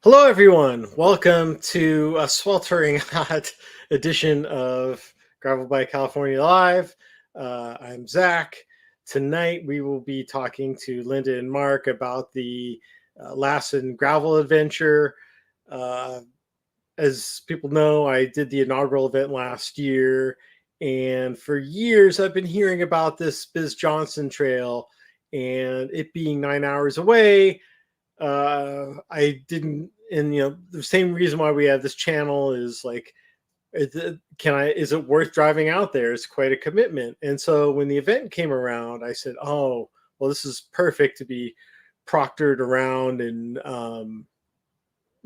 Hello, everyone. Welcome to a sweltering hot edition of Gravel by California Live. I'm Zack. Tonight, we will be talking to Linda and Mark about the Lassen Gravel Adventure. As people know, I did the inaugural event last year, and for years, I've been hearing about this Biz Johnson Trail, and it being 9 hours away. I didn't, and the same reason why we have this channel is like, is it worth driving out there? It's quite a commitment. And so when the event came around, I said, oh, well, this is perfect to be proctored around and,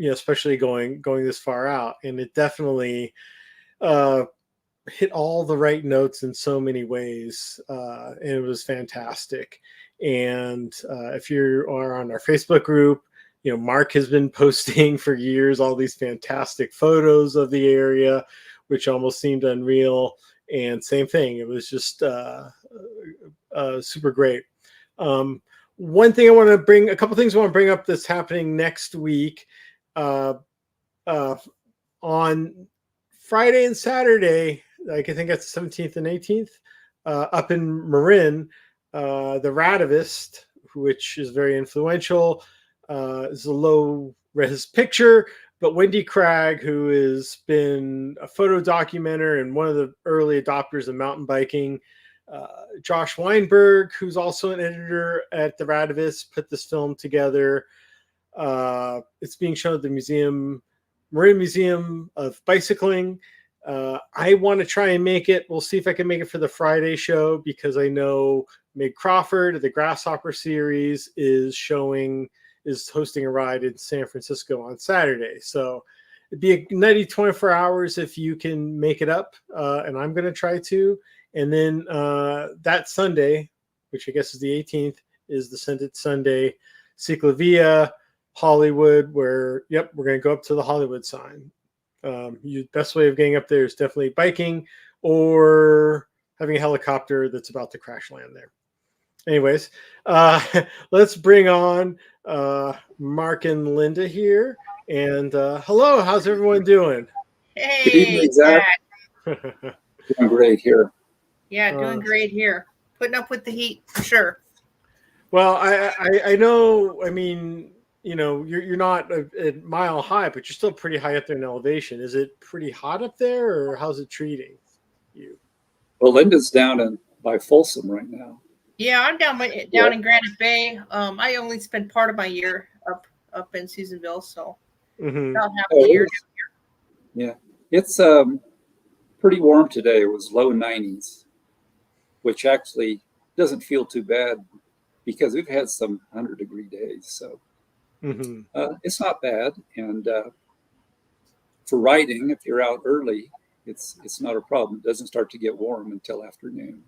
especially going this far out. And it definitely hit all the right notes in so many ways. And it was fantastic. And if you are on our Facebook group, Mark has been posting for years all these fantastic photos of the area, which almost seemed unreal. And same thing, it was just super great. One thing a couple things I want to bring up that's happening next week. On Friday and Saturday, like I think that's the 17th and 18th, up in Marin, the Radivist, which is very influential, is a low-res picture, but Wendy Cragg, who has been a photo documenter and one of the early adopters of mountain biking, Josh Weinberg, who's also an editor at the Radivist, put this film together. It's being shown at the Marin Museum of Bicycling. I want to try and make it. We'll see if I can make it for the Friday show, because I know Meg Crawford of the Grasshopper series is hosting a ride in San Francisco on Saturday. So it'd be a nutty 24 hours if you can make it up. And I'm going to try to. And then that Sunday, which I guess is the 18th, is the Sendit Sunday Ciclavia Hollywood, where, we're going to go up to the Hollywood sign. Best way of getting up there is definitely biking or having a helicopter that's about to crash land there. Anyways, let's bring on Mark and Linda here. And hello, how's everyone doing? Hey, good evening, Zack. Doing great here. Yeah, doing great here. Putting up with the heat for sure. Well, I know. I mean, you're not a mile high, but you're still pretty high up there in elevation. Is it pretty hot up there, or how's it treating you? Well, Linda's down by Folsom right now. Yeah, I'm down in Granite Bay. I only spend part of my year up in Susanville, so about half the year. Yeah, it's pretty warm today. It was low 90s, which actually doesn't feel too bad because we've had some 100-degree days. So it's not bad. And for riding, if you're out early, it's not a problem. It doesn't start to get warm until afternoon.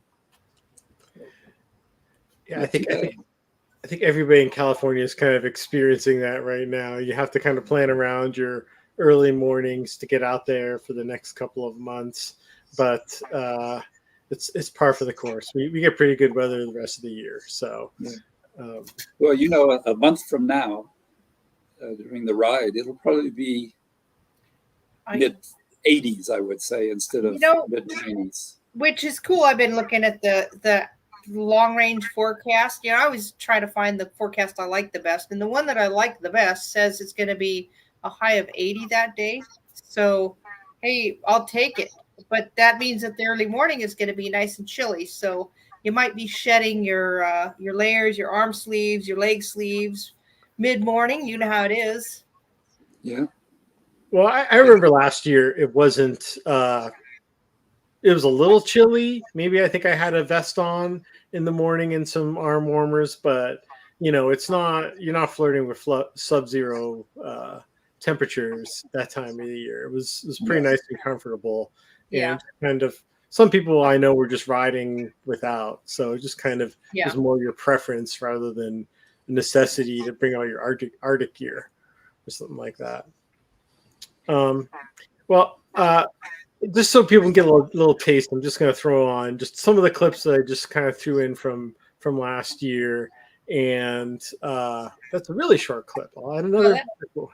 Yeah, I think everybody in California is kind of experiencing that right now. You have to kind of plan around your early mornings to get out there for the next couple of months, but it's par for the course. We get pretty good weather the rest of the year. So, well, a month from now, during the ride, it'll probably be mid 80s, I would say, instead of mid 90s. Which is cool. I've been looking at the long range forecast. I always try to find the forecast I like the best, and the one that I like the best says it's going to be a high of 80 that day. So, hey, I'll take it. But that means that the early morning is going to be nice and chilly. So you might be shedding your layers, your arm sleeves, your leg sleeves mid-morning. You know how it is. Yeah. Well, I remember last year it wasn't. It was a little chilly. Maybe I think I had a vest on in the morning and some arm warmers, but it's not. You're not flirting with sub-zero temperatures that time of the year. It was pretty nice and comfortable. Yeah. And kind of some people I know were just riding without, so it just kind of was more your preference rather than necessity to bring all your Arctic gear or something like that. Just so people can get a little taste, I'm just going to throw on just some of the clips that I just kind of threw in from last year. and that's a really short clip. I'll add another.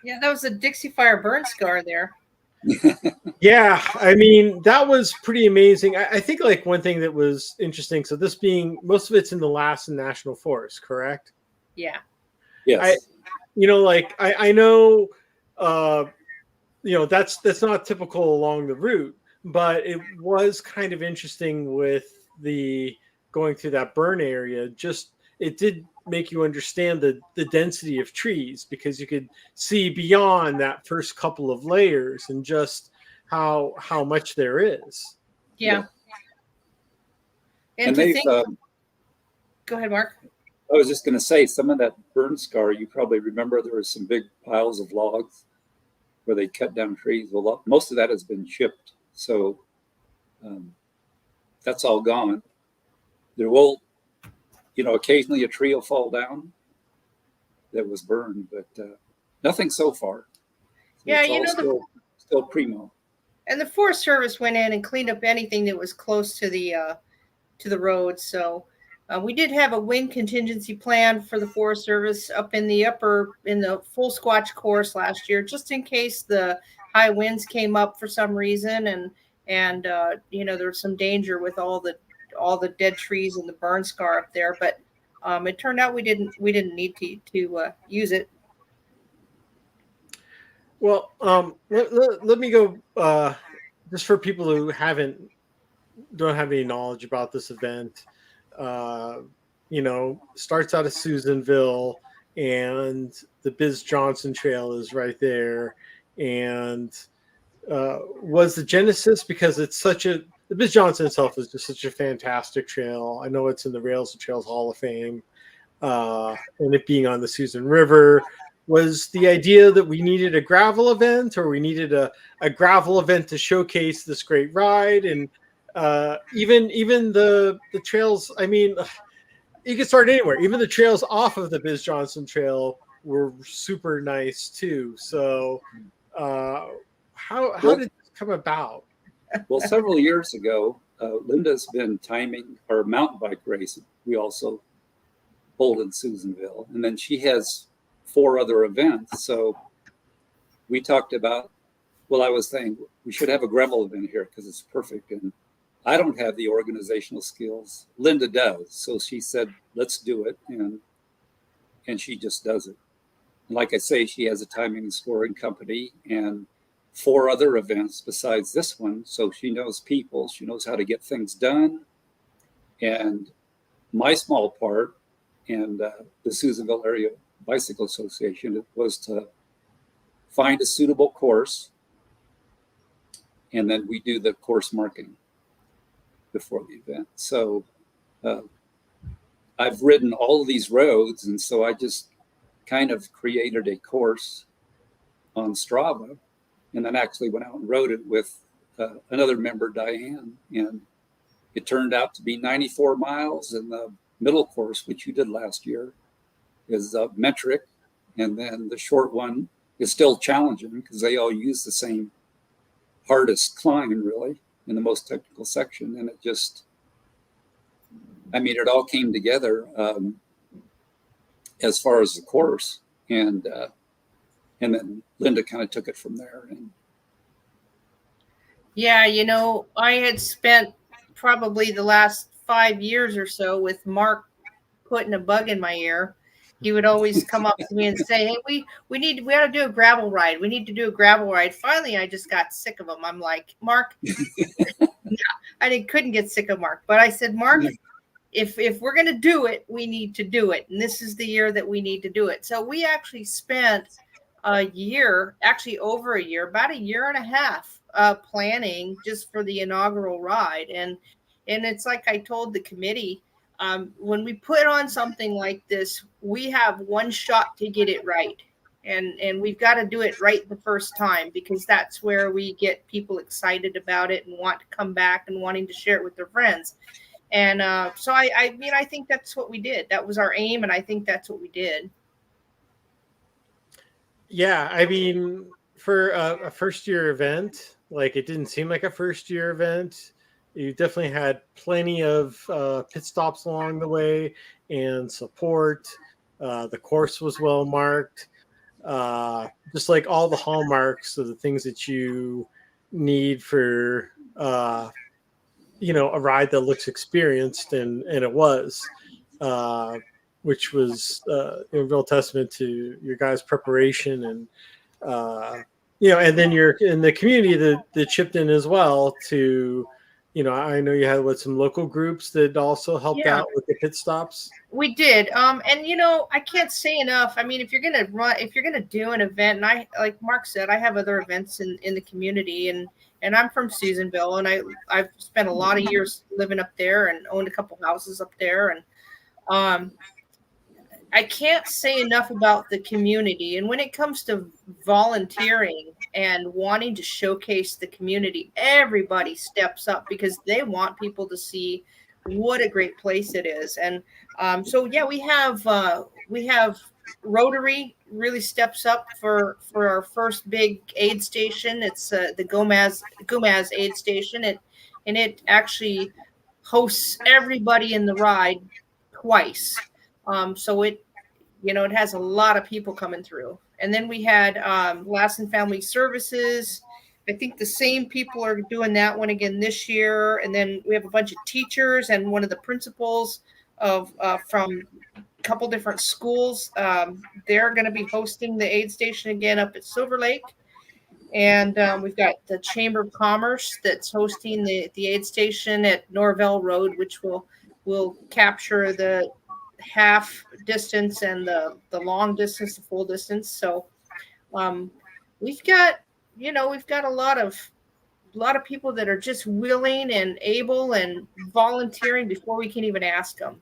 Yeah, that was a Dixie Fire burn scar there. Yeah, I mean, that was pretty amazing. I think like one thing that was interesting. So this being most of it's in the Lassen National Forest, correct? Yeah. Yes. I know, that's not typical along the route, but it was kind of interesting with the going through that burn area. Just it did make you understand the density of trees, because you could see beyond that first couple of layers and just how much there is. Yeah. And they've go ahead, Mark. I was just going to say, some of that burn scar, you probably remember there were some big piles of logs where they cut down trees. Well, most of that has been chipped, so that's all gone. There will, occasionally a tree will fall down that was burned, but nothing so far. So Yeah, it's all still primo. And the Forest Service went in and cleaned up anything that was close to the road. So we did have a wind contingency plan for the Forest Service up in the full squatch course last year, just in case the high winds came up for some reason, and there was some danger with all the dead trees and the burn scar up there. But it turned out we didn't need to use it. Well, let me go just for people who don't have any knowledge about this event. Starts out of Susanville, and the Biz Johnson Trail is right there, and was the genesis because the Biz Johnson itself is just such a fantastic trail. I know it's in the Rails and Trails Hall of Fame, and it being on the Susan River. Was the idea that we needed a gravel event, or we needed a gravel event to showcase this great ride? And even the trails, I mean, you can start anywhere. Even the trails off of the Biz Johnson Trail were super nice too. So how did this come about? Well, several years ago, Linda's been timing our mountain bike race. We also hold in Susanville, and then she has 4 other events. So we talked about, I was saying we should have a gravel event here because it's perfect. And I don't have the organizational skills. Linda does. So she said, let's do it. And she just does it. And like I say, she has a timing and scoring company and 4 other events besides this one. So she knows people, she knows how to get things done. And my small part, and the Susanville Area Bicycle Association, was to find a suitable course, and then we do the course marking before the event. So I've ridden all of these roads, and so I just kind of created a course on Strava, and then actually went out and rode it with another member, Diane, and it turned out to be 94 miles, and the middle course, which you did last year, is metric, and then the short one is still challenging because they all use the same hardest climb, really, in the most technical section. And it all came together as far as the course, and then Linda kind of took it from there. And yeah, I had spent probably the last 5 years or so with Mark putting a bug in my ear. He would always come up to me and say, hey, we ought to do a gravel ride. We need to do a gravel ride. Finally, I just got sick of him. I'm like, Mark, I couldn't get sick of Mark. But I said, Mark, if we're going to do it, we need to do it. And this is the year that we need to do it. So we actually spent a year, actually over a year, about a year and a half planning just for the inaugural ride. And it's like I told the committee, when we put on something like this, we have one shot to get it right. And we've got to do it right the first time, because that's where we get people excited about it and want to come back and wanting to share it with their friends. And so I think that's what we did. That was our aim, and I think that's what we did. Yeah, I mean, for a first year event, like, it didn't seem like a first year event. You definitely had plenty of pit stops along the way and support. The course was well marked. Just like all the hallmarks of the things that you need for a ride that looks experienced, and it was, uh, which was a real testament to your guys' preparation, and and then you're in the community that chipped in as well to, I know you had some local groups that also helped Yeah. out with the pit stops. We did. And I can't say enough. I mean, if you're gonna do an event, and I, like Mark said, I have other events in the community, and I'm from Susanville, and I've spent a lot of years living up there and owned a couple houses up there, and I can't say enough about the community. And when it comes to volunteering and wanting to showcase the community, everybody steps up because they want people to see what a great place it is. And so, yeah, we have Rotary really steps up for our first big aid station. It's the Gomez aid station. It actually hosts everybody in the ride twice. So it has a lot of people coming through. And then we had Lassen Family Services. I think the same people are doing that one again this year. And then we have a bunch of teachers and one of the principals of from a couple different schools. They're going to be hosting the aid station again up at Silver Lake. And we've got the Chamber of Commerce that's hosting the aid station at Norvell Road, which will capture the half distance and the long distance, the full distance. So we've got a lot of people that are just willing and able and volunteering before we can even ask them.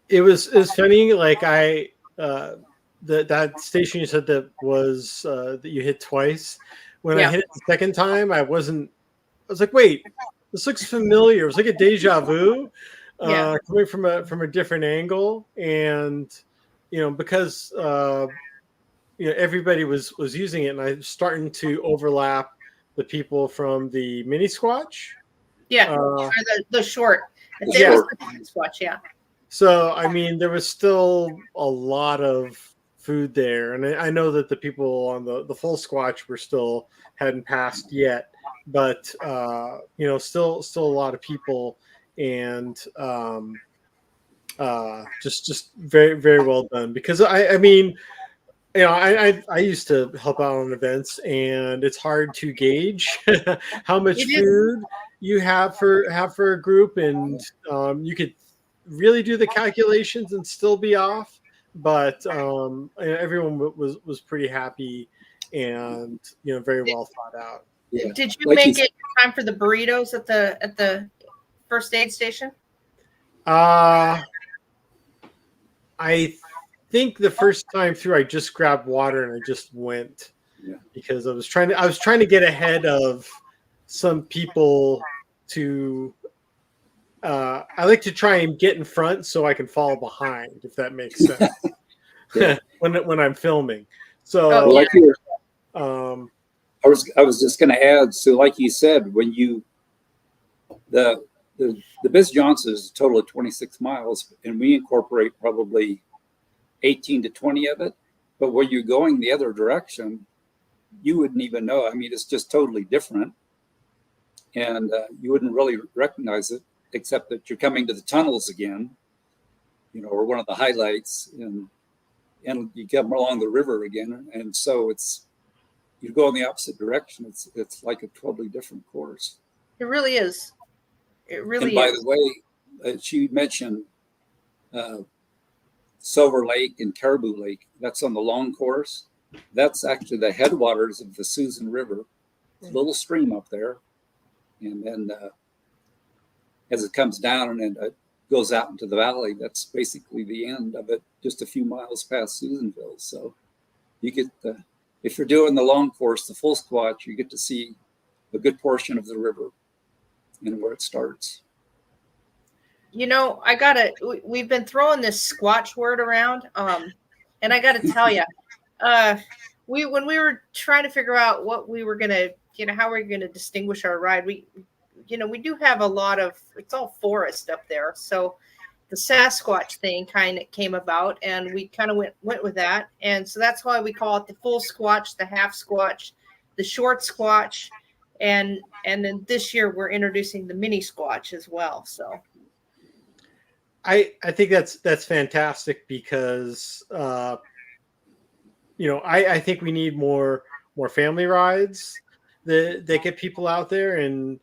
It was funny. Like that station you said that was that you hit twice. When I hit it the second time, I was like, wait, this looks familiar. It was like a deja vu. Coming from a different angle, and because everybody was using it, and I'm starting to overlap the people from the mini Squatch. Or the short. Squatch, yeah. So I mean, there was still a lot of food there, and I know that the people on the full Squatch hadn't passed yet, but still a lot of people. And just very, very well done, because I mean, I used to help out on events, and it's hard to gauge how much food you have for a group, and you could really do the calculations and still be off, but everyone was pretty happy, and very well thought out. Yeah. Did you make it time for the burritos at the first aid station? I think the first time through, I just grabbed water and I just went, because I was trying to get ahead of some people to. I like to try and get in front so I can follow behind, if that makes sense. when I'm filming. So I was just going to add. So, like you said, when the Biz Johnson is a total of 26 miles, and we incorporate probably 18 to 20 of it. But when you're going the other direction, you wouldn't even know. I mean, it's just totally different. And you wouldn't really recognize it, except that you're coming to the tunnels again, or one of the highlights, and you come along the river again. And so you go in the opposite direction. It's like a totally different course. It really is. It really and by the way, she mentioned Silver Lake and Caribou Lake. That's on the long course. That's actually the headwaters of the Susan River. It's a little stream up there. And then as it comes down and it goes out into the valley, that's basically the end of it, just a few miles past Susanville. So you get if you're doing the long course, the full Squatch, you get to see a good portion of the river and where it starts. We've been throwing this Squatch word around, and I gotta tell you, when we were trying to figure out what we were gonna, how we're gonna distinguish our ride, we do have a lot of, it's all forest up there, so the Sasquatch thing kind of came about, and we kind of went with that, and so that's why we call it the full squatch, the half squatch, the short squatch, and then this year we're introducing the mini squatch as well. So I think that's fantastic because I think we need more family rides that get people out there. And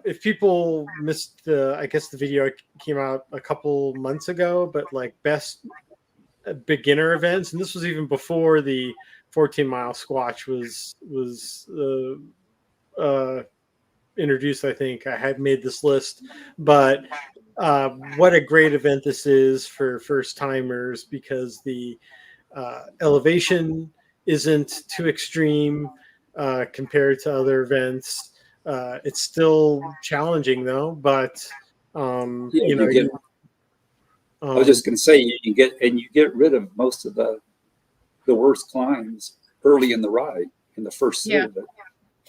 if people missed I guess the video came out a couple months ago, but like best beginner events, and this was even before the 14-mile squatch was introduced. I think I had made this list, but what a great event this is for first timers, because the elevation isn't too extreme compared to other events. It's still challenging though, but I was just going to say, you get rid of most of the worst climbs early in the ride, in the first set of it,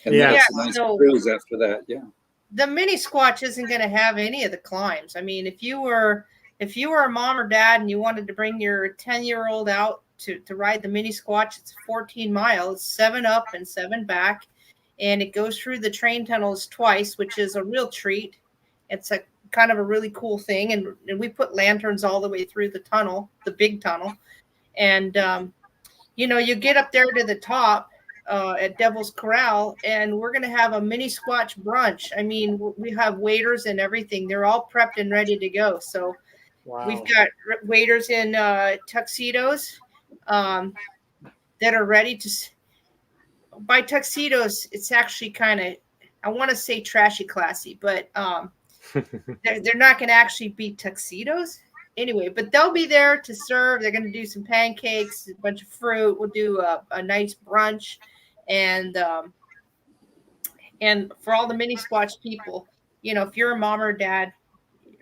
and that's a nice cruise after that. Yeah, the mini squatch isn't going to have any of the climbs. I mean, if you were a mom or dad and you wanted to bring your 10-year-old out to ride the mini squatch, it's 14 miles, 7 up and 7 back, and it goes through the train tunnels twice, which is a real treat. It's a kind of a really cool thing, and we put lanterns all the way through the tunnel, the big tunnel, and you get up there to the top at Devil's Corral, and we're going to have a mini squatch brunch. I mean, we have waiters and everything. They're all prepped and ready to go. So we've got waiters in tuxedos that are ready to. By tuxedos, it's actually kind of, I want to say trashy classy, but they're not going to actually be tuxedos anyway, but they'll be there to serve. They're going to do some pancakes, a bunch of fruit. We'll do a nice brunch, and for all the mini squatch people, if you're a mom or dad,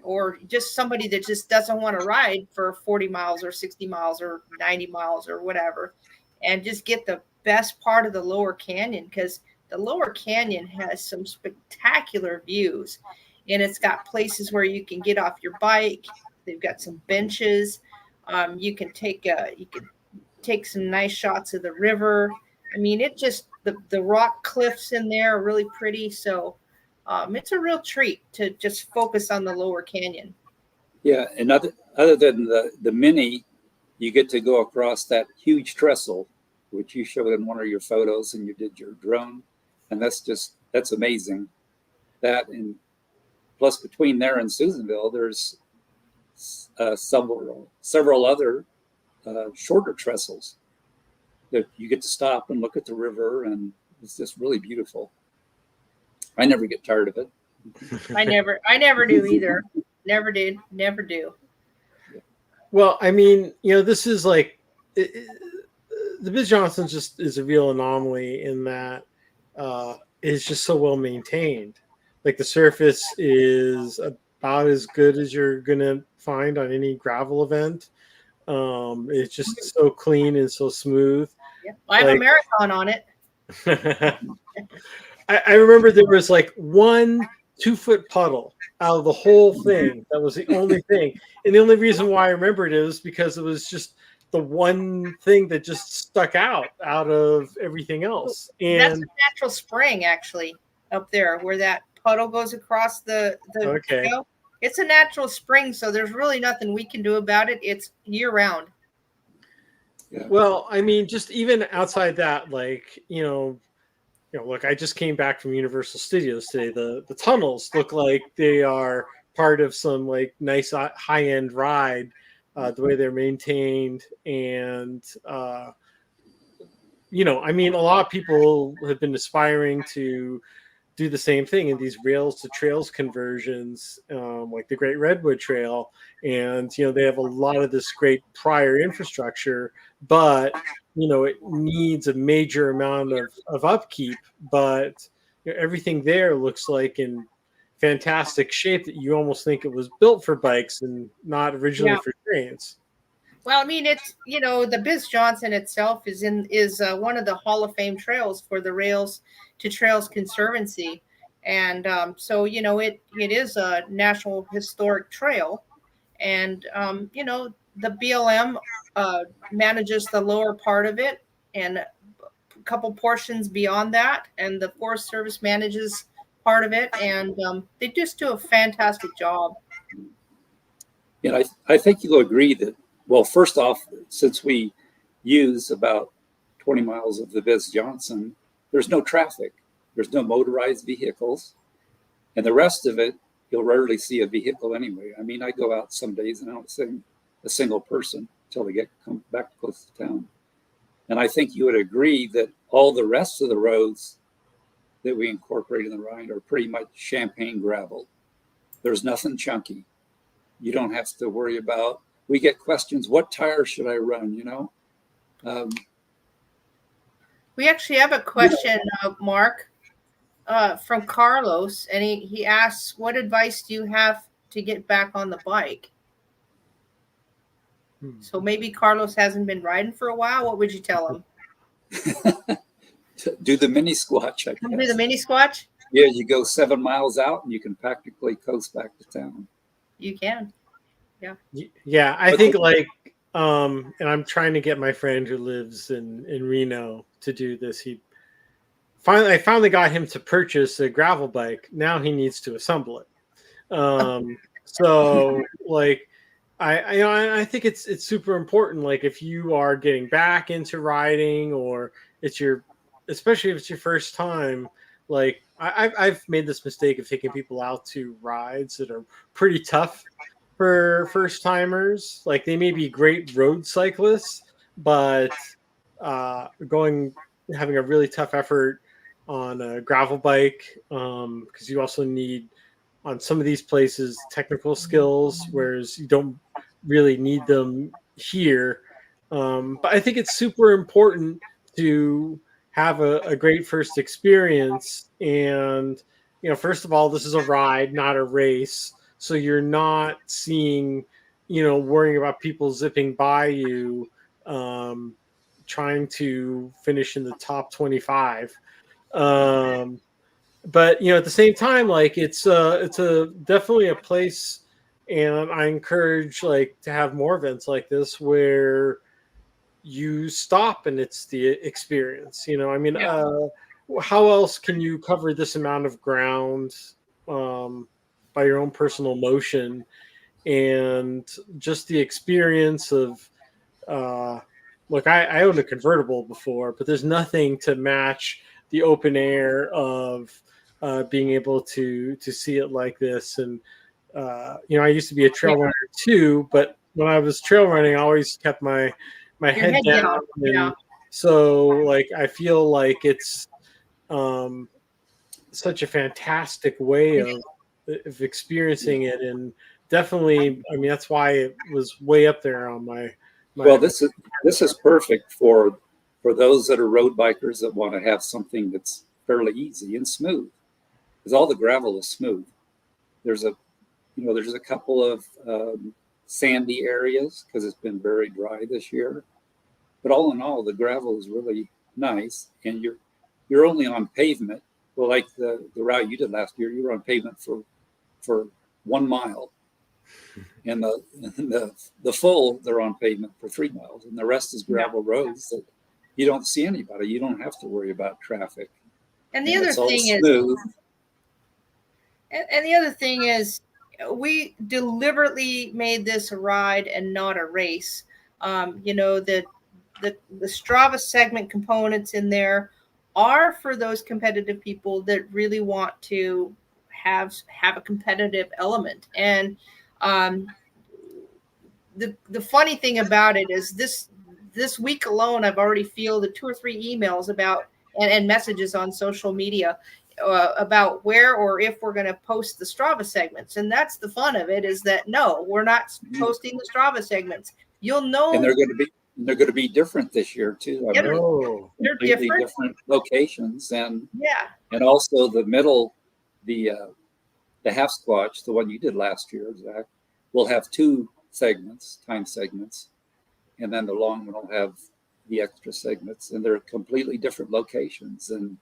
or just somebody that just doesn't want to ride for 40 miles or 60 miles or 90 miles or whatever, and just get the best part of the lower canyon, because the lower canyon has some spectacular views, and it's got places where you can get off your bike. They've got some benches. You can take some nice shots of the river. I mean, it just, the rock cliffs in there are really pretty. So it's a real treat to just focus on the lower canyon. Yeah, and other than the mini, you get to go across that huge trestle, which you showed in one of your photos, and you did your drone, and that's amazing. That, and plus between there and Susanville, there's several other shorter trestles that you get to stop and look at the river, and it's just really beautiful. I never get tired of it. I never do either. Never did. Never do. Well, I mean, this is like the Biz Johnson just is a real anomaly in that it's just so well maintained. Like the surface is about as good as you're gonna find on any gravel event. It's just so clean and so smooth. Yeah. I have a marathon on it. I remember there was like 1 2-foot puddle out of the whole thing. That was the only thing. And the only reason why I remembered it was because it was just the one thing that just stuck out of everything else. And that's a natural spring, actually, up there where that puddle goes across the trail. It's a natural spring, so there's really nothing we can do about it. It's year round. Yeah. Well, I mean, just even outside that, like, look, I just came back from Universal Studios today. The tunnels look like they are part of some like nice high-end ride, the way they're maintained. And, I mean, a lot of people have been aspiring to do the same thing in these rails to trails conversions, like the Great Redwood Trail. And, they have a lot of this great prior infrastructure, but, it needs a major amount of upkeep. But everything there looks like in fantastic shape that you almost think it was built for bikes and not originally for trains. Well, I mean, it's, the Biz Johnson itself is one of the Hall of Fame trails for the Rails to Trails Conservancy, and so it is a National Historic Trail, and the BLM manages the lower part of it and a couple portions beyond that, and the Forest Service manages part of it, and they just do a fantastic job. And I think you'll agree that, well, first off, since we use about 20 miles of the Biz Johnson, there's no traffic. There's no motorized vehicles. And the rest of it, you'll rarely see a vehicle anyway. I mean, I go out some days and I don't see a single person until they come back close to town. And I think you would agree that all the rest of the roads that we incorporate in the ride are pretty much champagne gravel. There's nothing chunky. You don't have to worry about, we get questions, what tire should I run, We actually have a question, Mark, from Carlos, and he asks, what advice do you have to get back on the bike? So maybe Carlos hasn't been riding for a while. What would you tell him? Do the mini squatch, I guess. Do the mini squatch? Yeah, you go 7 miles out and you can practically coast back to town. You can. Yeah. Yeah, I think and I'm trying to get my friend who lives in Reno to do this. I finally got him to purchase a gravel bike. Now he needs to assemble it. So I think it's super important. Like if you are getting back into riding, or especially if it's your first time, like I've made this mistake of taking people out to rides that are pretty tough for first timers. Like they may be great road cyclists, but having a really tough effort on a gravel bike, because you also need on some of these places technical skills, whereas you don't really need them here. But I think it's super important to have a great first experience. And first of all, this is a ride, not a race. So you're not seeing, worrying about people zipping by you, trying to finish in the top 25. But at the same time, like it's definitely a place, and I encourage to have more events like this where you stop and it's the experience. How else can you cover this amount of ground by your own personal motion, and just the experience of I owned a convertible before, but there's nothing to match the open air of being able to see it like this. And I used to be a trail runner too, but when I was trail running, I always kept my head down. And so I feel like it's such a fantastic way of experiencing it. And definitely, that's why it was way up there on my well, this is perfect for those that are road bikers that want to have something that's fairly easy and smooth, because all the gravel is smooth. There's a couple of sandy areas because it's been very dry this year, but all in all, the gravel is really nice, and you're only on pavement. Well, like the route you did last year, you were on pavement for 1 mile, and the full they're on pavement for 3 miles, and the rest is gravel roads that you don't see anybody. You don't have to worry about traffic. And the other thing is, we deliberately made this a ride and not a race. The Strava segment components in there are for those competitive people that really want to have a competitive element. And the funny thing about it is this week alone, I've already fielded 2 or 3 emails about and messages on social media about where or if we're going to post the Strava segments. And that's the fun of it, is that no, we're not posting the Strava segments. You'll know, and they're going to be different this year too. They're different locations, and and also the middle, the half squatch, the one you did last year, Zack, will have 2 segments, time segments, and then the long one will have the extra segments, and they're completely different locations, and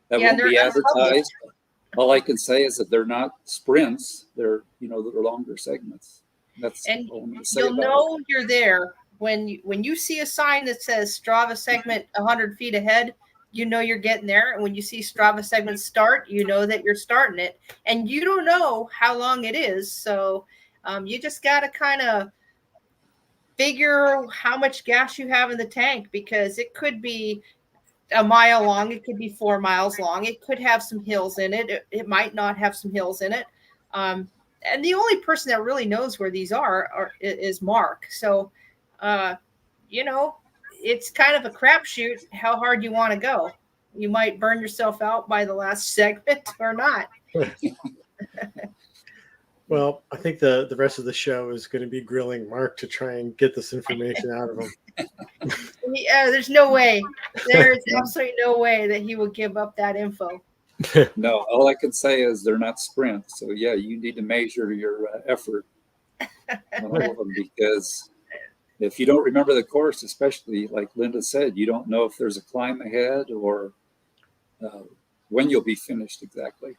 that Yeah, won't they're be unpublished. advertised. All I can say is that they're not sprints; they're they're longer segments. That's And all I'm going to say you'll about know you're there when you see a sign that says Strava segment 100 feet ahead. You know you're getting there, and when you see Strava segment start, you know that you're starting it, and you don't know how long it is. So you just got to kind of figure how much gas you have in the tank, because it could be a mile long, it could be 4 miles long, it could have some hills in it, it might not have some hills in it. And the only person that really knows where these is Mark. So you know, it's kind of a crapshoot how hard you want to go. You might burn yourself out by the last segment or not. Well, I think the rest of the show is going to be grilling Mark to try and get this information out of him. Yeah, there's no way. There's absolutely no way that he will give up that info. No, all I can say is they're not sprints. So yeah, you need to measure your effort on all of them, because if you don't remember the course, especially like Linda said, you don't know if there's a climb ahead or when you'll be finished exactly.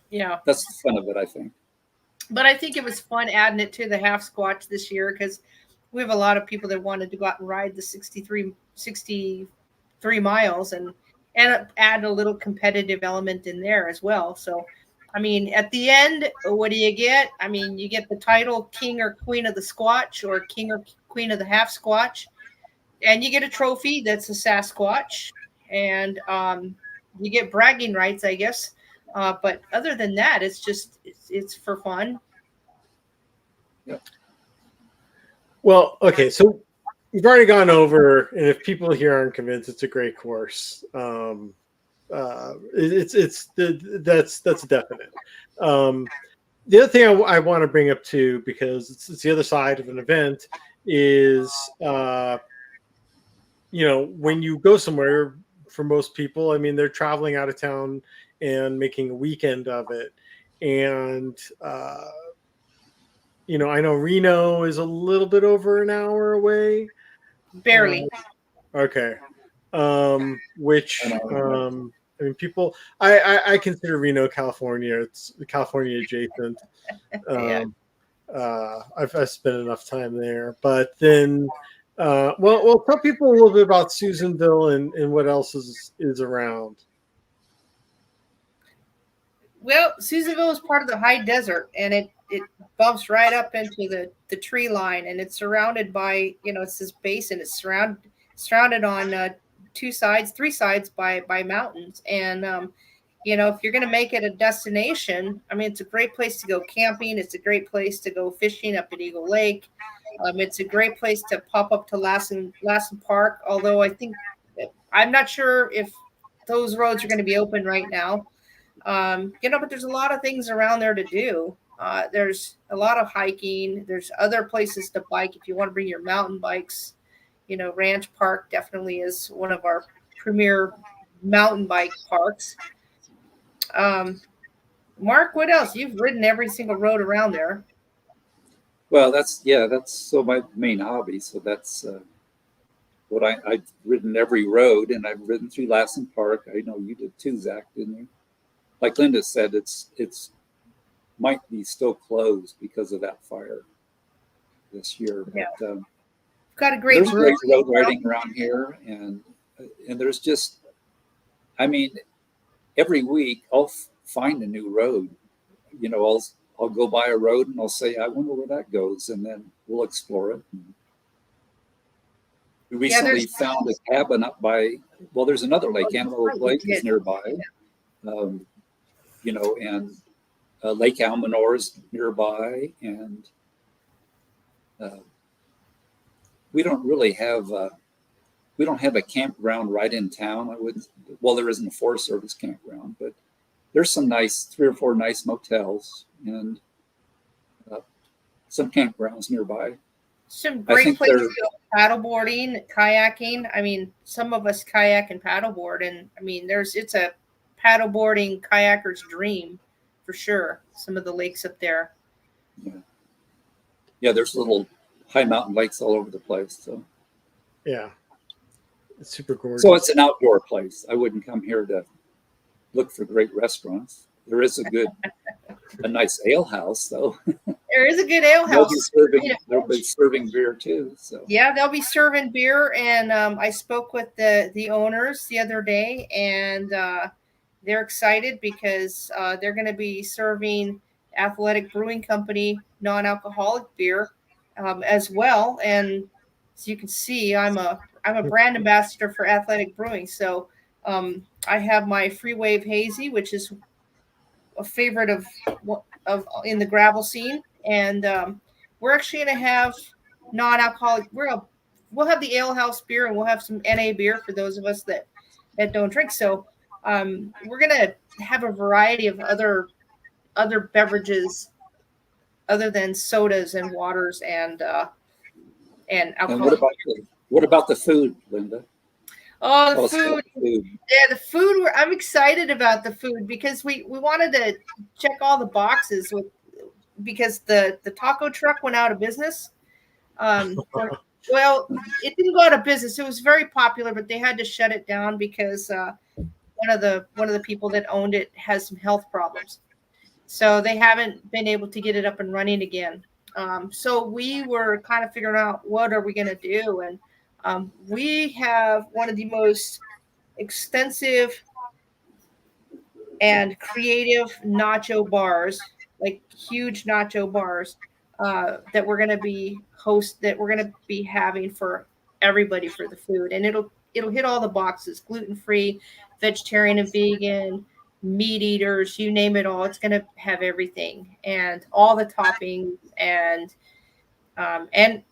Yeah. That's the fun of it, I think. But I think it was fun adding it to the half squatch this year, because we have a lot of people that wanted to go out and ride the 63 miles and add a little competitive element in there as well. So, I mean, at the end, what do you get? I mean, you get the title king or queen of the squatch, or king or queen of the half squatch, and you get a trophy that's a Sasquatch, and you get bragging rights, I guess. But other than that, it's for fun. Yep. Well, okay, so we've already gone over, and if people here aren't convinced, it's a great course. That's definite. The other thing I want to bring up too, because it's the other side of an event, is when you go somewhere, for most people, I mean, they're traveling out of town and making a weekend of it, and I know Reno is a little bit over an hour away. Barely. Okay. Which I mean, people, I consider Reno, California. It's California adjacent. Yeah. I've spent enough time there, but then, well, tell people a little bit about Susanville and what else is around. Well, Susanville is part of the high desert, and it bumps right up into the tree line, and it's surrounded by, it's this basin. It's surrounded on three sides by mountains. And if you're going to make it a destination, I mean, it's a great place to go camping. It's a great place to go fishing up at Eagle Lake. It's a great place to pop up to Lassen Park, although I'm not sure if those roads are going to be open right now. But there's a lot of things around there to do. There's a lot of hiking. There's other places to bike if you want to bring your mountain bikes. Ranch Park definitely is one of our premier mountain bike parks. Mark, what else? You've ridden every single road around there. Well, that's so my main hobby. So that's what I've ridden every road, and I've ridden through Lassen Park. I know you did too, Zack, didn't you? Like Linda said, it's might be still closed because of that fire this year. Yeah. But Got a great there's great road riding around here, and there's just, I mean, every week I'll find a new road. I'll go by a road and I'll say, I wonder where that goes, and then we'll explore it. We recently found a cabin up by, well, there's another lake, Antelope Lake is nearby. And Lake Almanor is nearby, and we don't really have a campground right in town. There isn't a Forest Service campground, but there's some 3 or 4 nice motels and some campgrounds nearby. Some great places to go paddleboarding, kayaking. I mean, some of us kayak and paddleboard, and I mean, it's a paddleboarding kayaker's dream for sure. Some of the lakes up there. Yeah, there's little high mountain lakes all over the place. So Yeah, it's super gorgeous. so it's an outdoor place. I wouldn't come here to look for great restaurants. There is a nice ale house though. There is a good ale house. They'll be serving beer too. So yeah, they'll be serving beer, and I spoke with the owners the other day, and they're excited because they're going to be serving Athletic Brewing Company non-alcoholic beer as well. And as you can see, I'm a brand ambassador for Athletic Brewing, so I have my Free Wave Hazy, which is a favorite of in the gravel scene, and we're actually going to have non-alcoholic. We'll have the ale house beer, and we'll have some NA beer for those of us that don't drink. So we're going to have a variety of other beverages other than sodas and waters and alcohol. And what about the food, Linda? Oh, the food. Yeah, the food. I'm excited about the food because we wanted to check all the boxes because the taco truck went out of business. Well, it didn't go out of business. It was very popular, but they had to shut it down because one of the people that owned it has some health problems. So they haven't been able to get it up and running again. So we were kind of figuring out what are we going to do, and we have one of the most extensive and creative nacho bars, like huge nacho bars, that we're going to be having for everybody for the food, and it'll hit all the boxes: gluten-free, vegetarian and vegan, meat eaters, you name it all. It's going to have everything and all the toppings and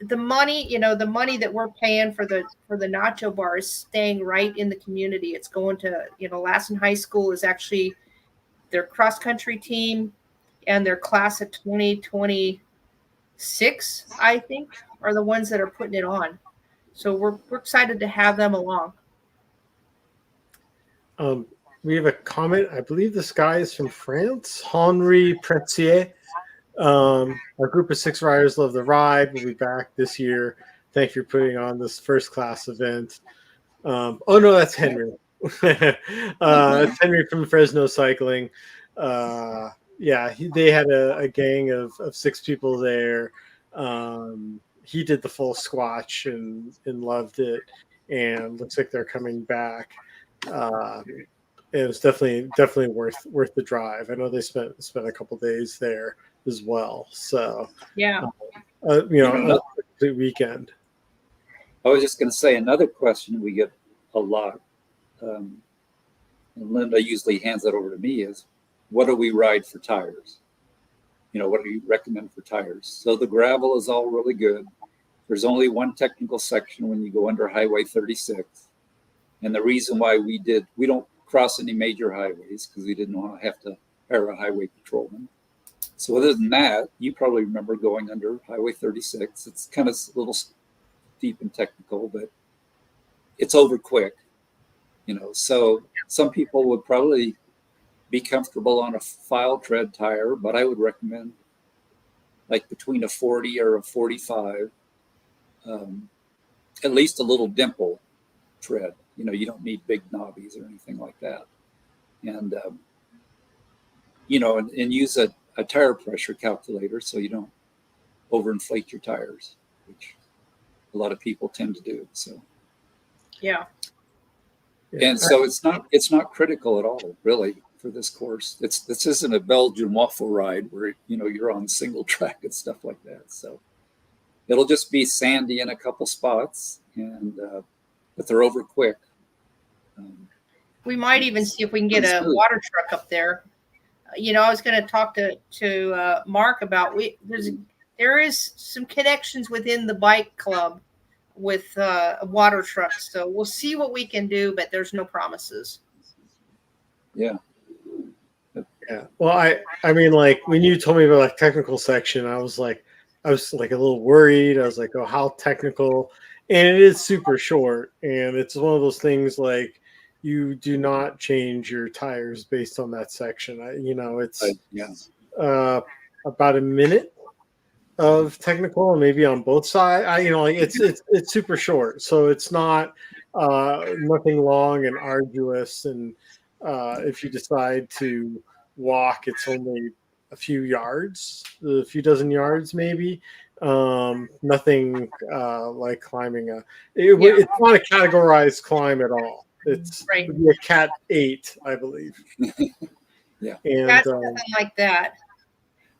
the money, the money that we're paying for the nacho bar is staying right in the community. It's going to, Lassen High School is actually their cross country team and their class of 2026, I think, are the ones that are putting it on. So we're excited to have them along. We have a comment. I believe this guy is from France, Henri Pretier. Our group of 6 riders love the ride. We'll be back this year. Thank you for putting on this first class event. Oh no, that's Henry. It's Henry from Fresno Cycling. They had a gang of 6 people there. He did the full Squatch and loved it, and looks like they're coming back. It was definitely worth the drive. I know they spent a couple days there as well. So yeah, a complete weekend. I was just going to say another question we get a lot, and Linda usually hands that over to me, is what do we ride for tires? What do you recommend for tires? So the gravel is all really good. There's only one technical section when you go under Highway 36. And the reason why we don't cross any major highways because we didn't want to have to hire a highway patrolman. So other than that, you probably remember going under Highway 36. It's kind of a little steep and technical, but it's over quick, So some people would probably be comfortable on a file tread tire, but I would recommend like between a 40 or a 45, at least a little dimple tread. You don't need big knobbies or anything like that. And, and use a tire pressure calculator so you don't overinflate your tires, which a lot of people tend to do. So, yeah. And so it's not critical at all, really, for this course. This isn't a Belgian waffle ride where, you're on single track and stuff like that. So it'll just be sandy in a couple spots, and but they're over quick. We might even see if we can get a water truck up there. I was going to talk to Mark about there is some connections within the bike club with water trucks, so we'll see what we can do, but there's no promises. Yeah. Well, I mean, like when you told me about like technical section, I was like a little worried. I was like, oh, how technical? And it is super short, and it's one of those things like you do not change your tires based on that section. It's about a minute of technical, and maybe on both sides. It's super short, so it's not nothing long and arduous. And if you decide to walk, it's only a few yards, a few dozen yards, maybe. Nothing like climbing it's not a categorized climb at all. It's Right. would be a Cat 8, I believe. Yeah. And That's nothing like that.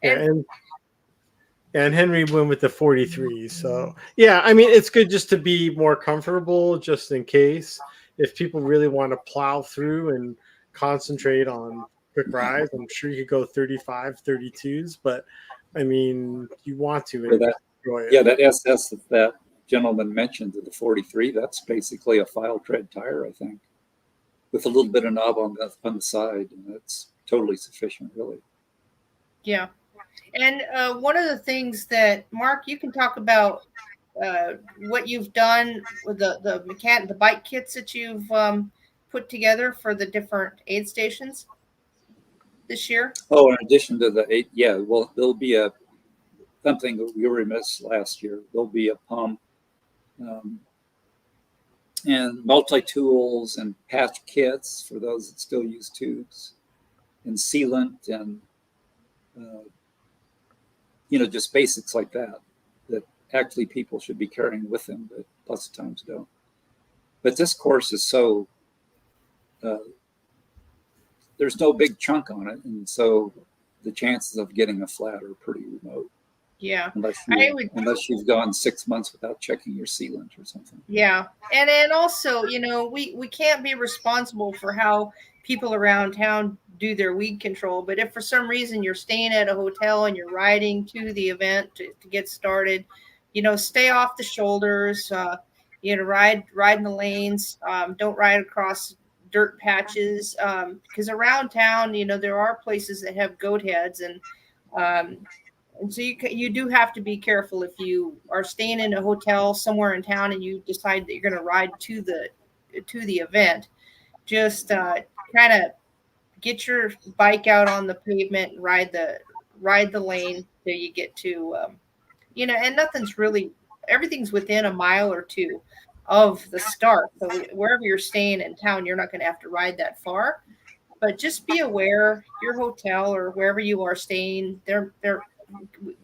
And Henry went with the 43. So yeah, I mean, it's good just to be more comfortable, just in case if people really want to plow through and concentrate on quick rides. I'm sure you could go 35, 32s, but I mean, you want to enjoy it. Yeah, that SS that gentleman mentioned, the 43, that's basically a file tread tire, I think, with a little bit of knob on the side, and that's totally sufficient, really. Yeah. And one of the things that, Mark, you can talk about what you've done with the bike kits that you've put together for the different aid stations this year. Oh, in addition to the 8, yeah, well, there'll be something that we were missed last year. There'll be a pump and multi-tools and patch kits for those that still use tubes, and sealant, and just basics like that actually people should be carrying with them, but lots of times don't. But this course is so there's no big chunk on it, and so the chances of getting a flat are pretty remote. Yeah, unless you've gone 6 months without checking your sealant or something. Yeah, and then also, we can't be responsible for how people around town do their weed control. But if for some reason you're staying at a hotel and you're riding to the event to get started, stay off the shoulders. Ride in the lanes. Don't ride across dirt patches, because around town, there are places that have goat heads, and so you do have to be careful if you are staying in a hotel somewhere in town and you decide that you're going to ride to the event. Just kind of get your bike out on the pavement and ride the lane till you get to and everything's within a mile or two of the start. So wherever you're staying in town, you're not going to have to ride that far. But just be aware, your hotel or wherever you are staying,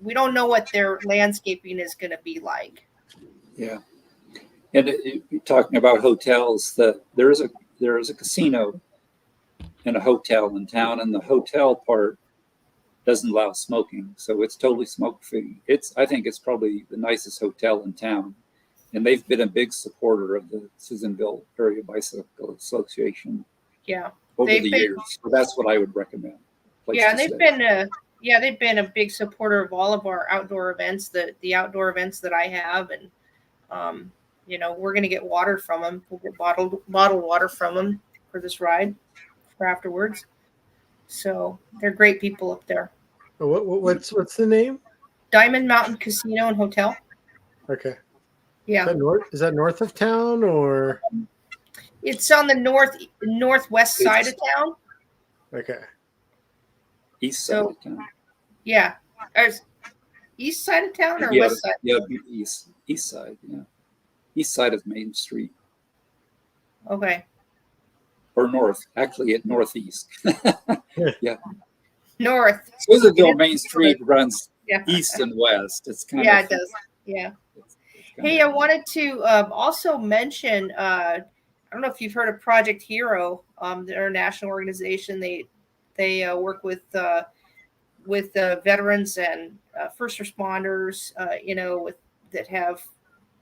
we don't know what their landscaping is going to be like. Yeah, and talking about hotels, there is a casino and a hotel in town, and the hotel part doesn't allow smoking, so it's totally smoke free. I think it's probably the nicest hotel in town, and they've been a big supporter of the Susanville Area Bicycle Association. Yeah, over the years. So that's what I would recommend. Yeah, and they've been a big supporter of all of our outdoor events, the outdoor events that I have, and we're going to get water from them. We'll get bottled water from them for this ride for afterwards. So they're great people up there. What's the name? Diamond Mountain Casino and Hotel. Okay. Yeah. Is that north of town, or? It's on the northwest side of town. Okay. East side of town. Yeah. East side of town or west side? Yeah, east side. Yeah, east side of Main Street. Okay. Or north, actually at northeast. Yeah. North. Susanville Main Street runs east and west. It's kind of. Yeah, it does. Yeah. Hey, I wanted to also mention. I don't know if you've heard of Project Hero. They're a national organization. They work with veterans and first responders. That have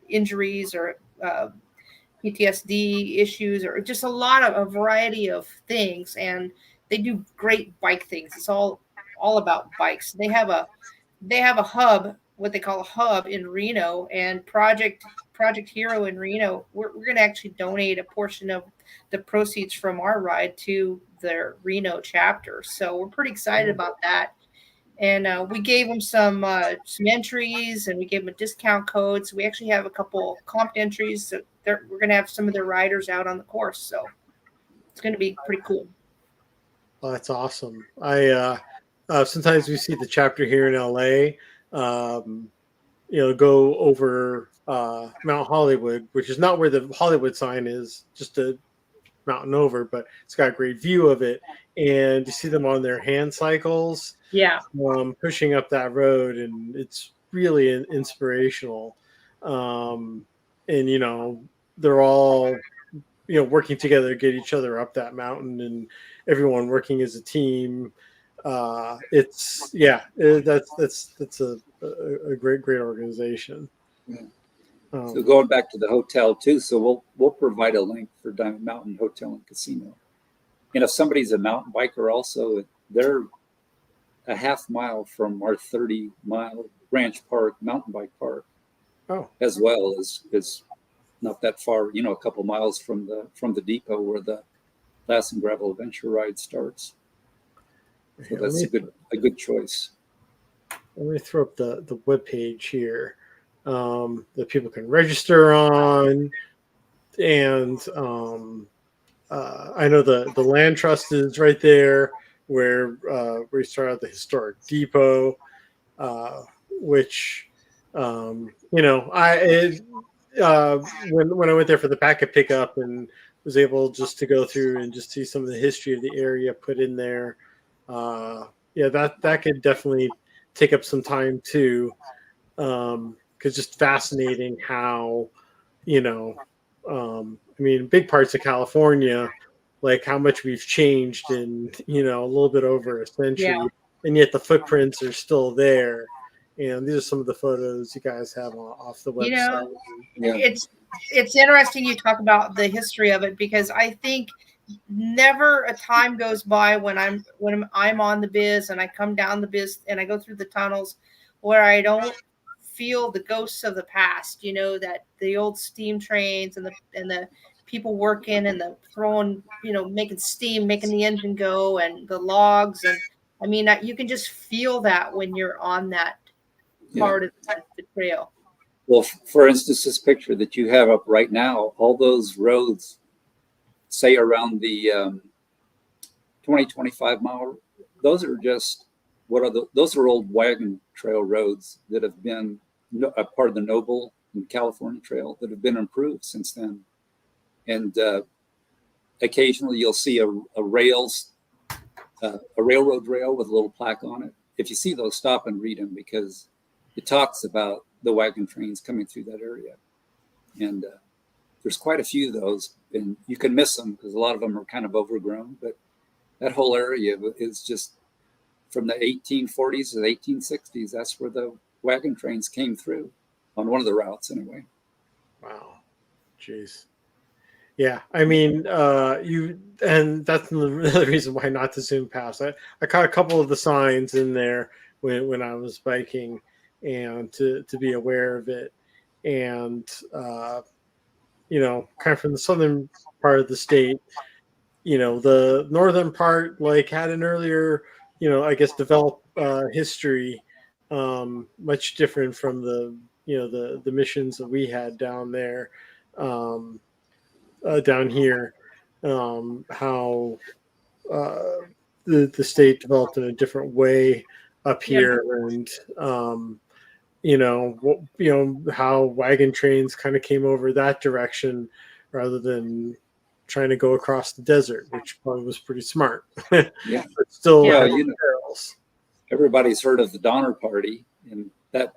injuries or PTSD issues, or just a variety of things, and they do great bike things. It's all about bikes. They have a hub, what they call a hub in Reno, and Project Hero in Reno. We're going to actually donate a portion of the proceeds from our ride to their Reno chapter. So we're pretty excited about that. And we gave them some entries, and we gave them a discount code. So we actually have a couple comp entries. So we're going to have some of their riders out on the course. So it's going to be pretty cool. Well, that's awesome. I sometimes we see the chapter here in LA, go over Mount Hollywood, which is not where the Hollywood sign is, just a mountain over, but it's got a great view of it. And you see them on their hand cycles, Yeah. pushing up that road, and it's really inspirational. And they're all working together to get each other up that mountain, and everyone working as a team. That's a great organization. Yeah. So going back to the hotel too, so we'll provide a link for Diamond Mountain Hotel and Casino. And if somebody's a mountain biker, also they're a half mile from our 30-mile Ranch Park mountain bike park, as well as not that far, a couple miles from the depot where the Lassen Gravel Adventure Ride starts. So that's a good choice. Let me throw up the webpage here that people can register on. And I know the land trust is right there where we start out the historic depot, which when I went there for the packet pickup and was able just to go through and just see some of the history of the area put in there. That could definitely take up some time too. Because just fascinating how, big parts of California, like how much we've changed in, a little bit over a century, and yet the footprints are still there. And these are some of the photos you guys have off the website. It's interesting you talk about the history of it, because I think never a time goes by when I'm on the biz and I come down the biz and I go through the tunnels where I don't feel the ghosts of the past, that the old steam trains and the people working and the throwing, making steam, making the engine go, and the logs. And you can just feel that when you're on that part of the trail. Well, for instance, this picture that you have up right now, all those roads, say around the 25 mile, those are just those are old wagon trail roads that have been a part of the Noble and California Trail that have been improved since then. And occasionally you'll see a railroad rail with a little plaque on it. If you see those, stop and read them, because it talks about the wagon trains coming through that area. And there's quite a few of those, and you can miss them because a lot of them are kind of overgrown. But that whole area is just from the 1840s to the 1860s. That's where the wagon trains came through on one of the routes, anyway. Wow, jeez. Yeah, and that's another reason why not to zoom past. I caught a couple of the signs in there when I was biking, and to be aware of it. And kind of from the southern part of the state, the northern part had an earlier, developed history, much different from the missions that we had down there. Down here, how the state developed in a different way up here, and how wagon trains kind of came over that direction rather than trying to go across the desert, which probably was pretty smart. But still, everybody's heard of the Donner Party, and that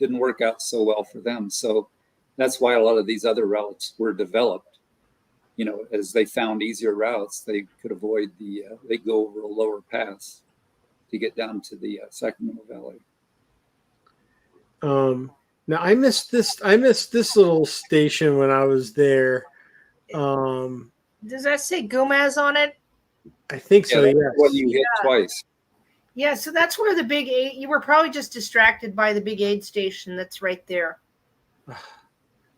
didn't work out so well for them. So that's why a lot of these other routes were developed. As they found easier routes, they could avoid they go over a lower pass to get down to the Sacramento Valley. Now I missed this little station when I was there. Does that say Gomez on it? I think so. Yes. Well, you hit twice. Yeah, so that's where the big aid. You were probably just distracted by the big aid station that's right there,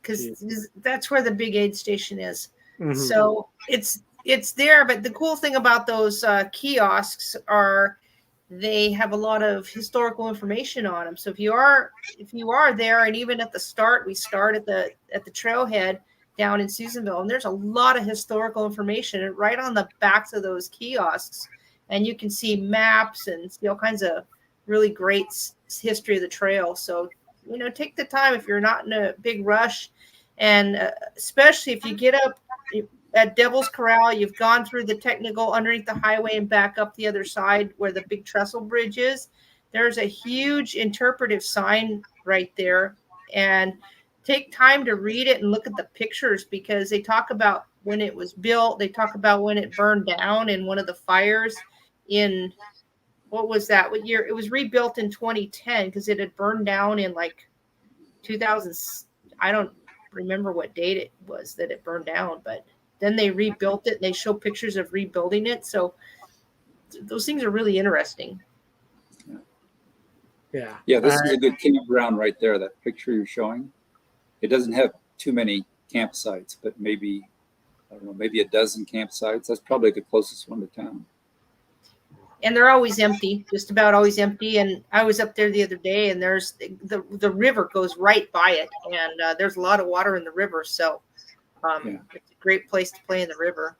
because that's where the big aid station is. Mm-hmm. So it's there, but the cool thing about those kiosks are they have a lot of historical information on them. So if you are there, and even at the start, we start at the trailhead down in Susanville, and there's a lot of historical information right on the backs of those kiosks, and you can see maps and see all kinds of really great history of the trail. So, take the time if you're not in a big rush, and especially if you get up at Devil's Corral, you've gone through the technical underneath the highway and back up the other side where the big trestle bridge is. There's a huge interpretive sign right there, and take time to read it and look at the pictures, because they talk about when it was built. They talk about when it burned down in one of the fires in, what was that? What year? It was rebuilt in 2010 because it had burned down in like 2000. I don't remember what date it was that it burned down, but then they rebuilt it and they show pictures of rebuilding it. So those things are really interesting. Yeah. Yeah, this is a good campground right there. That picture you're showing. It doesn't have too many campsites, but maybe, I don't know, maybe a dozen campsites. That's probably the closest one to town. And they're always empty, just about always empty. And I was up there the other day, and there's the river goes right by it, and there's a lot of water in the river. So it's a great place to play in the river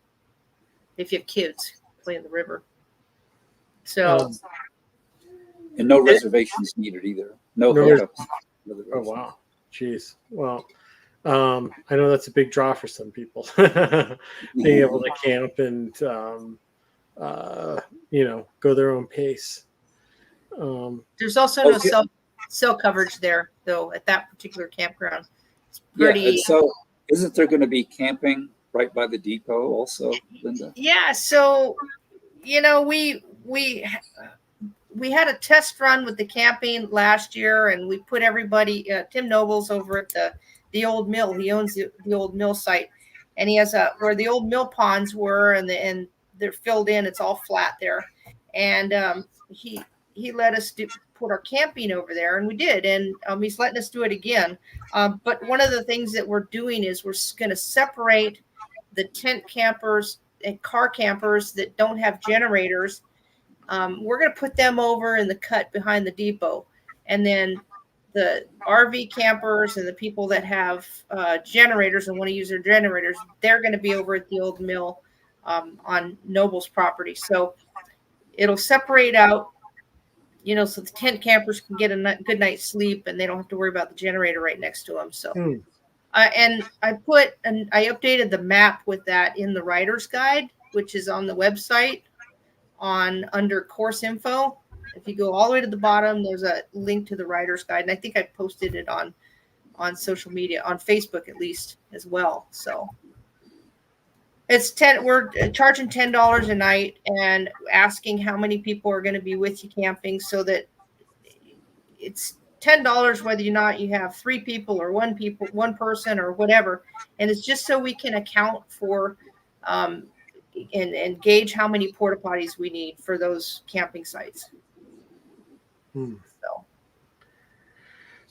if you have kids, play in the river. So and no reservations needed either. No hookups. Oh wow, jeez. Well, I know that's a big draw for some people, being able to camp and go their own pace. There's also no cell coverage there, though, at that particular campground. It's pretty. Yeah, and so isn't there going to be camping right by the depot also, Linda? Yeah. So, we had a test run with the camping last year, and we put everybody. Tim Noble's over at the old mill. He owns the old mill site, and he has where the old mill ponds were, and they're filled in. It's all flat there, and he let us put our camping over there, and we did, and he's letting us do it again. But one of the things that we're doing is we're going to separate the tent campers and car campers that don't have generators. We're going to put them over in the cut behind the depot, and then the RV campers and the people that have generators and want to use their generators, they're going to be over at the old mill on Noble's property. So it'll separate out, so the tent campers can get a good night's sleep, and they don't have to worry about the generator right next to them. So, and I updated the map with that in the rider's guide, which is on the website under course info. If you go all the way to the bottom, there's a link to the rider's guide, and I think I posted it on social media, on Facebook at least as well. So it's we're charging $10 a night and asking how many people are going to be with you camping, so that it's $10 whether or not you have 3 people or one person or whatever. And it's just so we can account for and gauge how many porta potties we need for those camping sites.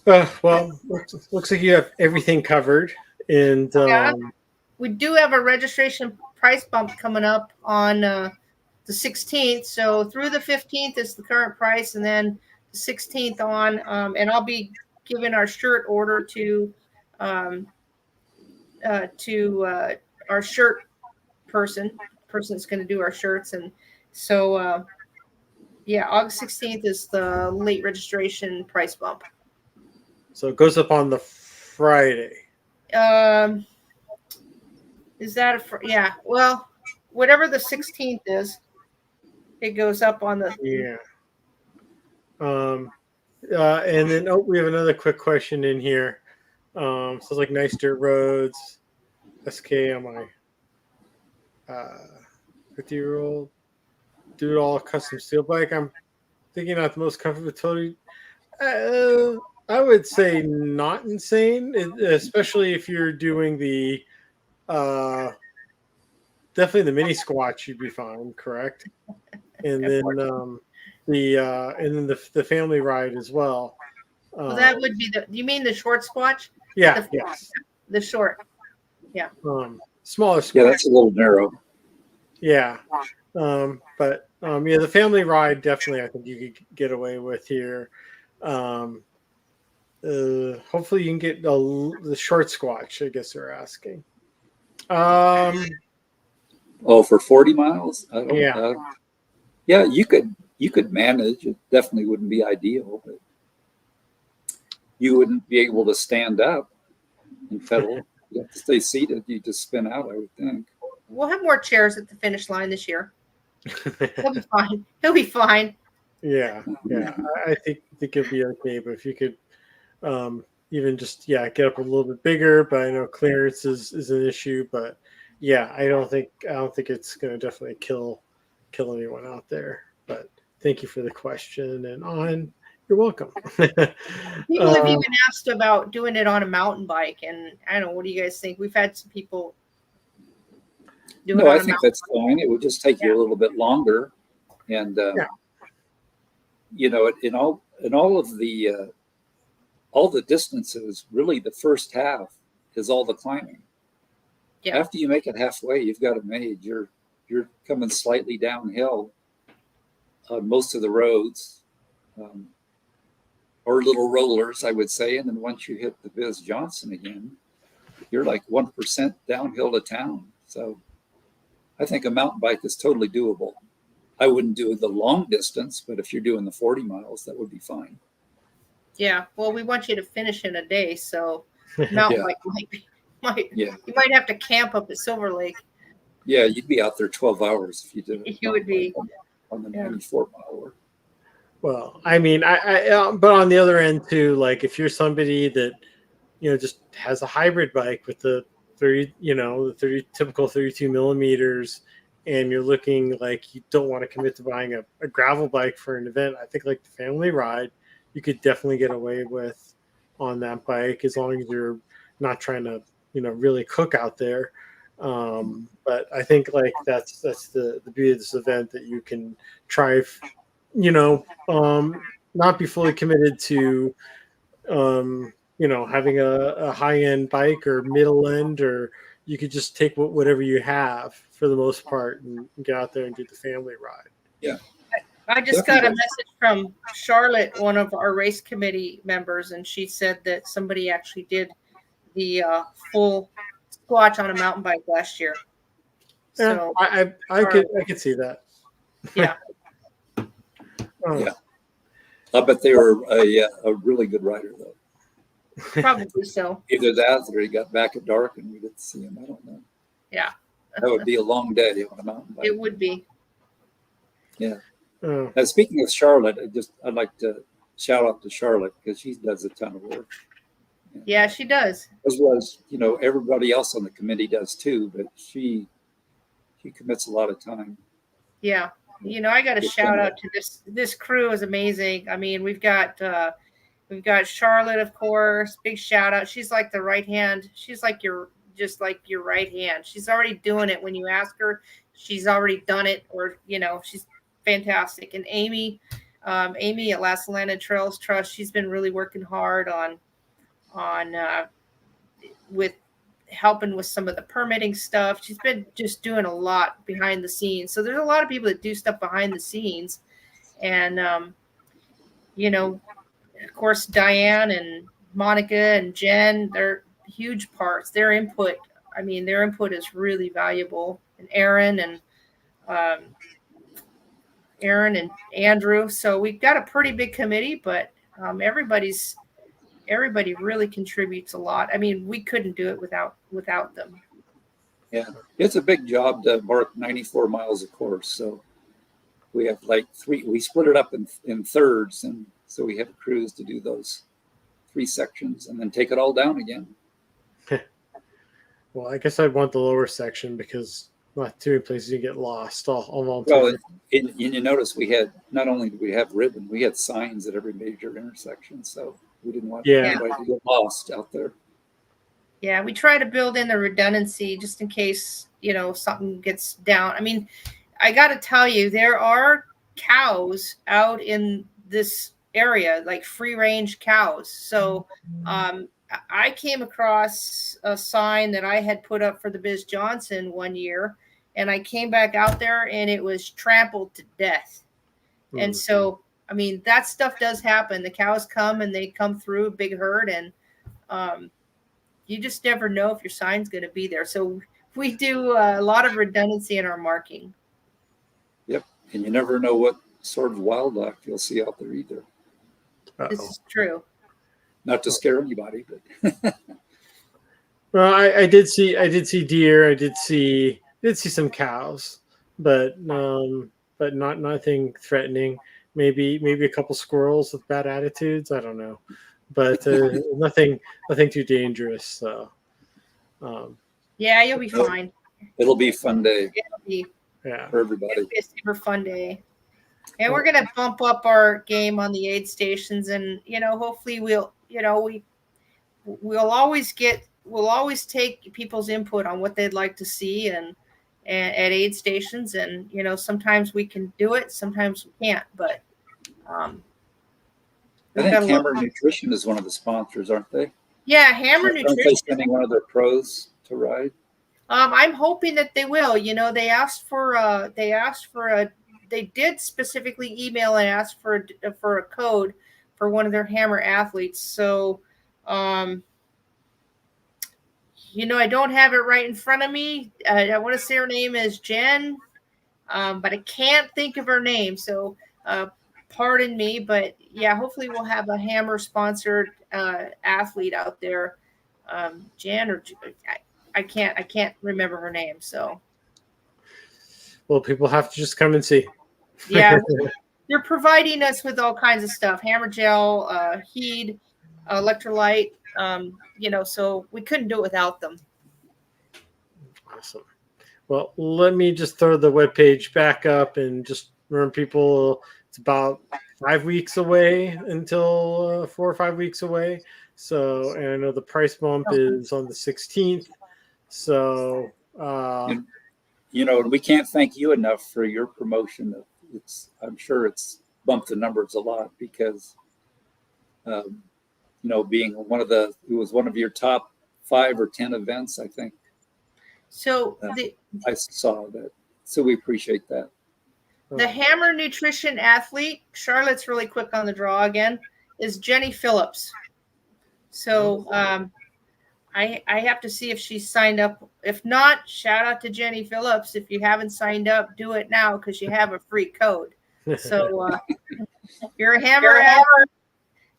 So, well, looks like you have everything covered, and we do have a registration price bump coming up on the 16th. So through the 15th is the current price, and then the 16th on, and I'll be giving our shirt order to our shirt person's going to do our shirts. And so, August 16th is the late registration price bump. So it goes up on the Friday. Is that yeah? Well, whatever the 16th is, it goes up on the. Yeah. And then we have another quick question in here. So it's like nice dirt roads, SK on my 50-year-old do it all custom steel bike. I'm thinking not the most comfortable. Totally, I would say not insane, especially if you're doing the definitely the mini squatch. You'd be fine, correct? And then the family ride as well. Well, that would be you mean the short squatch? Yeah. Yes. The short. Yeah. Smaller squatch. Yeah, that's a little narrow. Yeah. But the family ride definitely I think you could get away with here. Hopefully you can get the short squatch, I guess they're asking. For 40 miles? Yeah. Yeah, you could you could manage. It definitely wouldn't be ideal, but you wouldn't be able to stand up and pedal. You have to stay seated. You just spin out, I would think. We'll have more chairs at the finish line this year. He'll be fine. He'll be fine. Yeah. I think it'll be okay. But if you could even just get up a little bit bigger, but I know clearance is an issue. But yeah, I don't think it's going to definitely kill anyone out there. But thank you for the question, and on. You're welcome. People have even asked about doing it on a mountain bike, and I don't know. What do you guys think? We've had some people do it. No, I think that's fine. It would just take you a little bit longer, and you know, in all of the all the distances, really, the first half is all the climbing. Yeah. After you make it halfway, you've got it made. You're coming slightly downhill on most of the roads. Or little rollers, I would say. And then once you hit the Biz Johnson again, you're like 1% downhill to town. So I think a mountain bike is totally doable. I wouldn't do the long distance, but if you're doing the 40 miles, that would be fine. Yeah. Well, we want you to finish in a day. So mountain bike you might have to camp up at Silver Lake. Yeah, you'd be out there 12 hours if you did it. You would be. On the 94-mile. Well, I mean, but on the other end too, like if you're somebody that, just has a hybrid bike with the 30, the typical 32 millimeters, and you're looking like you don't want to commit to buying a gravel bike for an event, I think like the family ride, you could definitely get away with on that bike as long as you're not trying to, really cook out there. But I think like that's the beauty of this event, that you can try. Not be fully committed to, having a high-end bike or middle end, or you could just take whatever you have for the most part and get out there and do the family ride. Yeah. I just got a message from Charlotte, one of our race committee members, and she said that somebody actually did the full squatch on a mountain bike last year. So I could see that. Yeah. Yeah, I bet they were a really good rider, though. Probably so. Either that, or he got back at dark and we didn't see him. I don't know. Yeah, that would be a long day on a mountain bike. It would be. Yeah. Now, speaking of Charlotte, I'd like to shout out to Charlotte because she does a ton of work. Yeah, she does. As well as everybody else on the committee does too, but she commits a lot of time. Yeah. I got to shout out to this crew is amazing. I mean, we've got Charlotte, of course, big shout out. She's like the right hand. She's like your right hand. She's already doing it. When you ask her, she's already done it, or, she's fantastic. And Amy at Lassen Trails Trust, she's been really working hard on with helping with some of the permitting stuff. She's been just doing a lot behind the scenes. So there's a lot of people that do stuff behind the scenes. And, of course, Diane and Monica and Jen, they're huge parts. Their input is really valuable. And Aaron and Andrew. So we've got a pretty big committee, but everybody really contributes a lot. I mean, we couldn't do it without them. Yeah, it's a big job to mark 94 miles of course. So we have we split it up in thirds. And so we have crews to do those 3 sections and then take it all down again. Well, I guess I'd want the lower section because not too many places you get lost. I'll volunteer. Well, and you notice we had, not only did we have ribbon, we had signs at every major intersection. So we didn't want anybody to get lost out there. Yeah, we try to build in the redundancy just in case, something gets down. I mean, I got to tell you, there are cows out in this area, like free range cows. So I came across a sign that I had put up for the Biz Johnson one year, and I came back out there and it was trampled to death. Mm-hmm. And so, I mean, that stuff does happen. The cows come and they come through a big herd, and you just never know if your sign's going to be there. So we do a lot of redundancy in our marking. Yep. And you never know what sort of wildlife you'll see out there either. This is true. Not to scare anybody, but Well, I did see deer. I did see some cows, but not nothing threatening. Maybe a couple squirrels with bad attitudes. I don't know, but nothing too dangerous. So, Yeah, you'll be fine. it'll be a fun day It'll be, yeah. for everybody. it'll be a super fun day. And we're gonna bump up our game on the aid stations, and hopefully we'll always take people's input on what they'd like to see and at aid stations, and sometimes we can do it, sometimes we can't, but I think Hammer Nutrition is one of the sponsors, aren't they? Yeah, Hammer Aren't Nutrition. they sending one of their pros to ride? I'm hoping that they will. They did specifically email and ask for a code for one of their Hammer athletes. So, I don't have it right in front of me. I want to say her name is Jen, but I can't think of her name. So, pardon me. But yeah, hopefully we'll have a Hammer sponsored athlete out there. Jen or I can't remember her name. So, Well, people have to just come and see. yeah, they're providing us with all kinds of stuff: hammer gel, heat, electrolyte. So we couldn't do it without them. Awesome. Well, let me just throw the webpage back up and just remember people, it's about 5 weeks away until 4 or 5 weeks away. So, and I know the price bump is on the 16th. So, we can't thank you enough for your promotion. I'm sure it's bumped the numbers a lot because, being it was one of your top 5 or 10 events, I think. So I saw that. So we appreciate that. The Hammer Nutrition athlete, Charlotte's really quick on the draw again, is Jenny Phillips. So I have to see if she's signed up. If not, shout out to Jenny Phillips. If you haven't signed up, do it now because you have a free code. So if you're a Hammer athlete,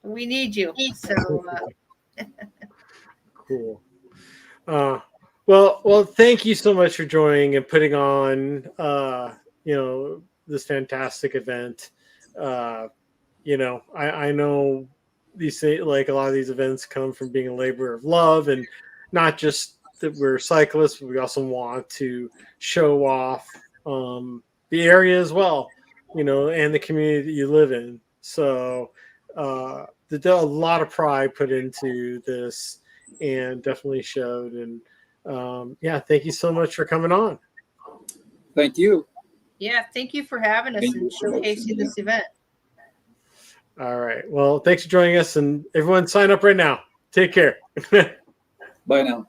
we need you. So cool. Well, thank you so much for joining and putting on, this fantastic event. I know these, like a lot of these events come from being a labor of love, and not just that we're cyclists, but we also want to show off the area as well, and the community that you live in. So there's a lot of pride put into this, and definitely showed. And thank you so much for coming on. Thank you. Yeah, thank you for having us and showcasing this event. All right. Well, thanks for joining us, and everyone sign up right now. Take care. Bye now.